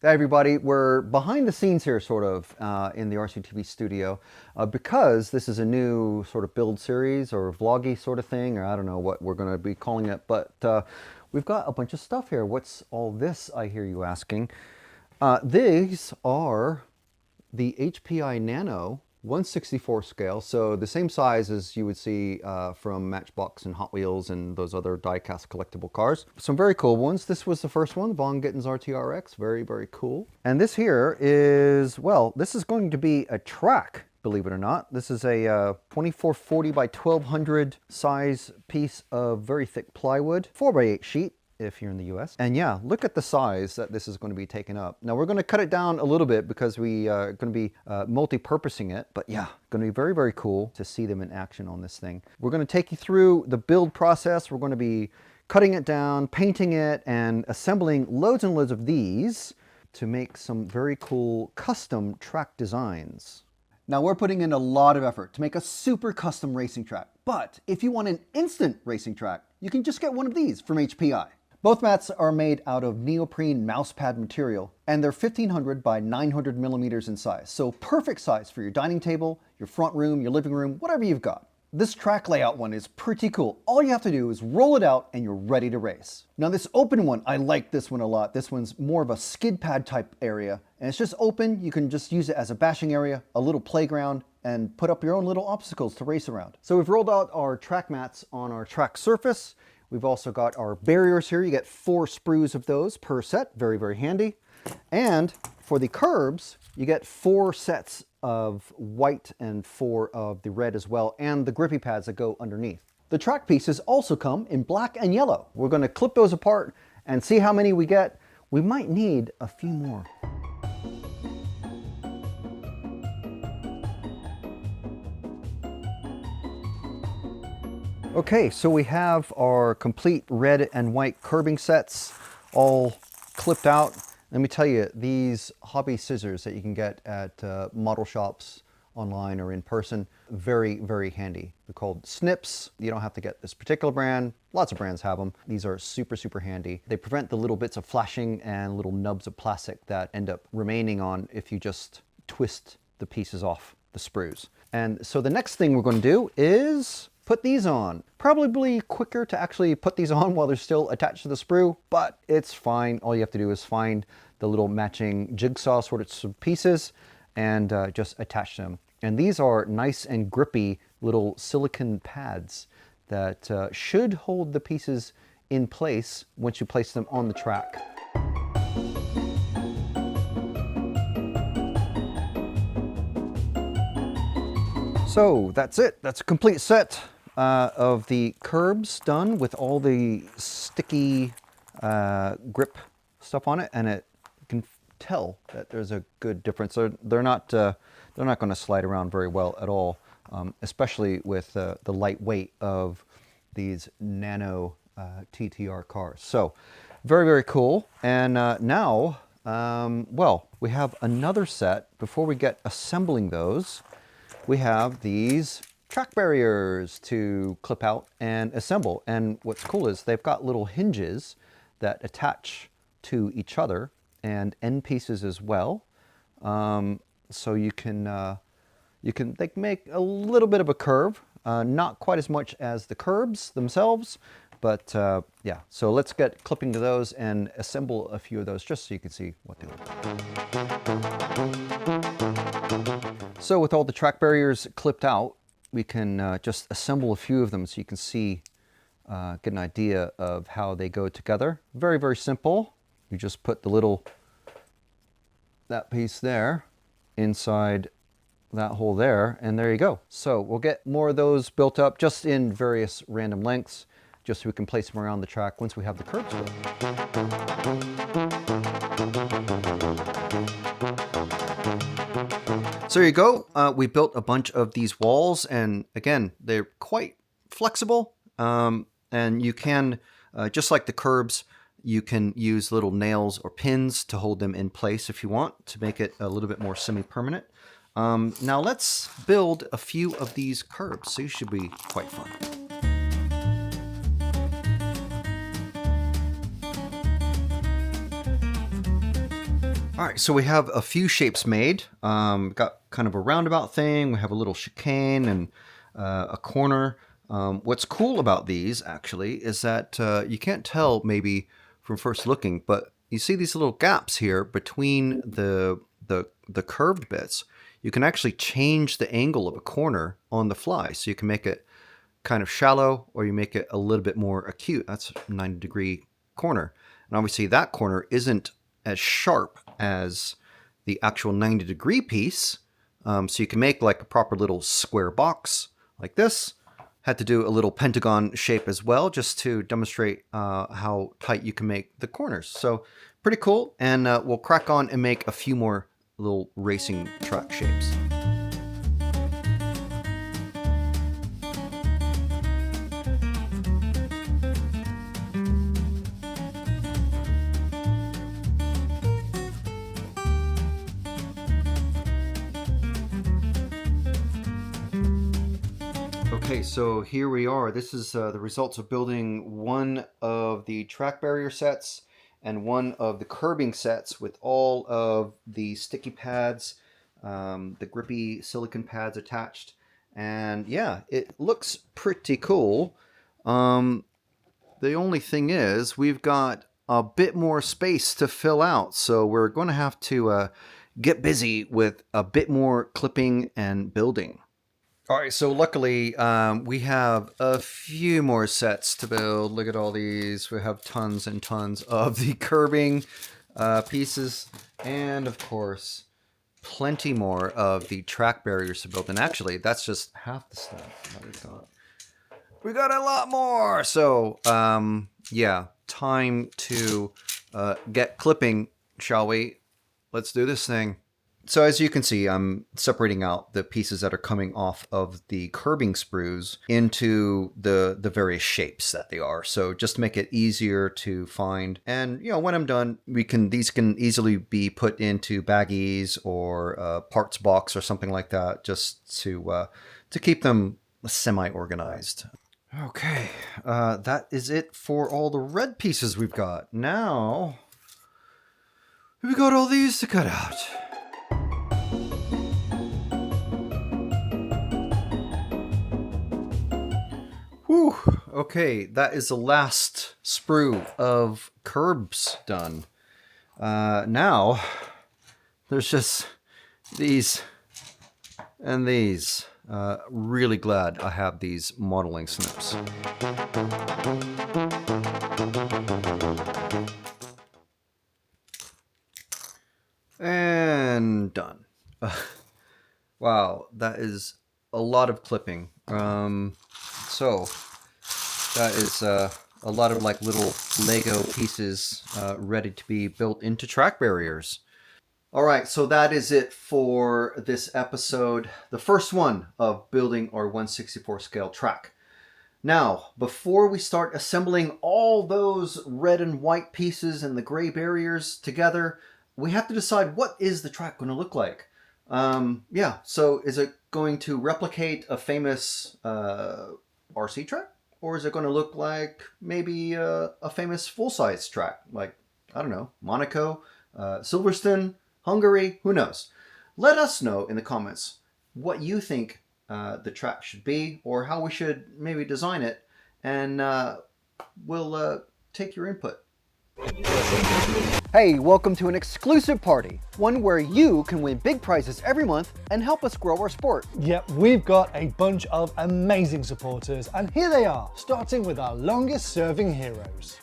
Hey everybody, we're behind the scenes here sort of in the RCTV studio because this is a new sort of build series or vloggy sort of thing, or I don't know what we're going to be calling it, but we've got a bunch of stuff here. What's all this, I hear you asking? These are the HPI Nano 1/64 scale, so the same size as you would see from Matchbox and Hot Wheels and those other die-cast collectible cars. Some very cool ones. This was the first one, Von Gitten's RTRX, very, very cool. And this here is, well, this is going to be a track, believe it or not. This is a 2440 by 1200 size piece of very thick plywood, 4x8 sheet, if you're in the US. And yeah, look at the size that this is going to be taken up. Now we're going to cut it down a little bit because we are going to be multi-purposing it, but yeah, going to be very, very cool to see them in action on this thing. We're going to take you through the build process. We're going to be cutting it down, painting it, and assembling loads and loads of these to make some very cool custom track designs. Now we're putting in a lot of effort to make a super custom racing track, but if you want an instant racing track, you can just get one of these from HPI. Both mats are made out of neoprene mousepad material, and they're 1500 by 900 millimeters in size. So perfect size for your dining table, your front room, your living room, whatever you've got. This track layout one is pretty cool. All you have to do is roll it out and you're ready to race. Now this open one, I like this one a lot. This one's more of a skid pad type area, and it's just open. You can just use it as a bashing area, a little playground, and put up your own little obstacles to race around. So we've rolled out our track mats on our track surface. We've also got our barriers here. You get 4 sprues of those per set. Very, very handy. And for the curbs, you get 4 sets of white and 4 of the red as well, and the grippy pads that go underneath. The track pieces also come in black and yellow. We're going to clip those apart and see how many we get. We might need a few more. Okay, so we have our complete red and white curbing sets all clipped out. Let me tell you, these hobby scissors that you can get at model shops online or in person, very, very handy. They're called snips. You don't have to get this particular brand. Lots of brands have them. These are super, super handy. They prevent the little bits of flashing and little nubs of plastic that end up remaining on if you just twist the pieces off the sprues. And so the next thing we're going to do is put these on. Probably quicker to actually put these on while they're still attached to the sprue, but it's fine. All you have to do is find the little matching jigsaw sort of pieces and just attach them. And these are nice and grippy little silicone pads that should hold the pieces in place once you place them on the track. So that's it. That's a complete set of the curbs done with all the sticky grip stuff on it, and you can tell that there's a good difference. They're not going to slide around very well at all, especially with the light weight of these Nano TTR cars. So very, very cool. And now, well, we have another set. Before we get assembling those, we have these track barriers to clip out and assemble. And what's cool is they've got little hinges that attach to each other and end pieces as well. So you can they make a little bit of a curve, not quite as much as the curbs themselves, but yeah. So let's get clipping to those and assemble a few of those just so you can see what they look like. So with all the track barriers clipped out, we can just assemble a few of them so you can see, get an idea of how they go together. Very, very simple. You just put that piece there inside that hole there, and there you go. So we'll get more of those built up just in various random lengths, just so we can place them around the track once we have the curbs built. So there you go. We built a bunch of these walls, and again, they're quite flexible, and you can, just like the curbs, you can use little nails or pins to hold them in place if you want to make it a little bit more semi-permanent. Now let's build a few of these curbs. So these should be quite fun. All right, so we have a few shapes made. Got kind of a roundabout thing. We have a little chicane and a corner. What's cool about these actually is that you can't tell maybe from first looking, but you see these little gaps here between the curved bits. You can actually change the angle of a corner on the fly. So you can make it kind of shallow or you make it a little bit more acute. That's a 90-degree corner. And obviously that corner isn't as sharp as the actual 90-degree piece. So you can make like a proper little square box like this. Had to do a little pentagon shape as well, just to demonstrate how tight you can make the corners. So pretty cool. And we'll crack on and make a few more little racing track shapes. Okay, so here we are. This is the results of building one of the track barrier sets and one of the curbing sets with all of the sticky pads, the grippy silicone pads attached. And yeah, it looks pretty cool. The only thing is we've got a bit more space to fill out. So we're going to have to get busy with a bit more clipping and building. All right, so luckily we have a few more sets to build. Look at all these. We have tons and tons of the curbing pieces, and of course, plenty more of the track barriers to build. And actually, that's just half the stuff that we've got. We got a lot more. So yeah, time to get clipping, shall we? Let's do this thing. So as you can see, I'm separating out the pieces that are coming off of the curbing sprues into the various shapes that they are. So just to make it easier to find. And you know, when I'm done, these can easily be put into baggies or a parts box or something like that, just to keep them semi-organized. Okay, that is it for all the red pieces we've got. Now we've got all these to cut out. Whew. Okay, that is the last sprue of curbs done. Now, there's just these and these. Really glad I have these modeling snips. And done. Wow, that is a lot of clipping. So that is a lot of like little Lego pieces ready to be built into track barriers. All right, so that is it for this episode, the first one of building our 1/64 scale track. Now, before we start assembling all those red and white pieces and the gray barriers together, we have to decide what is the track going to look like. Yeah, so is it going to replicate a famous RC track? Or is it going to look like maybe a famous full-size track? Like, I don't know, Monaco, Silverstone, Hungary, who knows? Let us know in the comments what you think the track should be or how we should maybe design it. And we'll take your input. Hey, welcome to an exclusive party, one where you can win big prizes every month and help us grow our sport. Yep, we've got a bunch of amazing supporters, and here they are, starting with our longest serving heroes.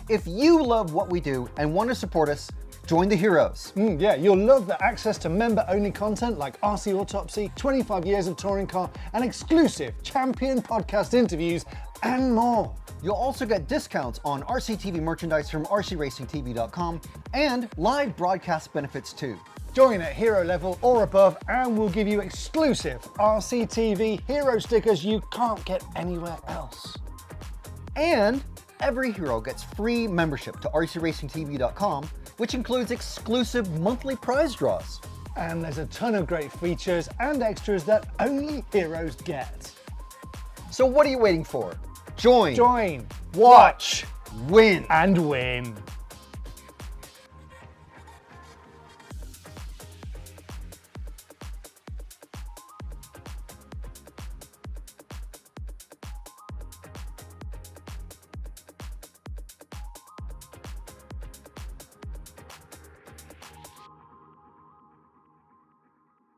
If you love what we do and want to support us, join the heroes. Yeah, you'll love the access to member-only content like RC Autopsy, 25 years of touring car, and exclusive champion podcast interviews, and more. You'll also get discounts on RCTV merchandise from rcracingtv.com and live broadcast benefits too. Join at hero level or above, and we'll give you exclusive RCTV Hero stickers you can't get anywhere else. And every hero gets free membership to rcracingtv.com, which includes exclusive monthly prize draws. And there's a ton of great features and extras that only heroes get. So what are you waiting for? Join, Join, watch, win. and win.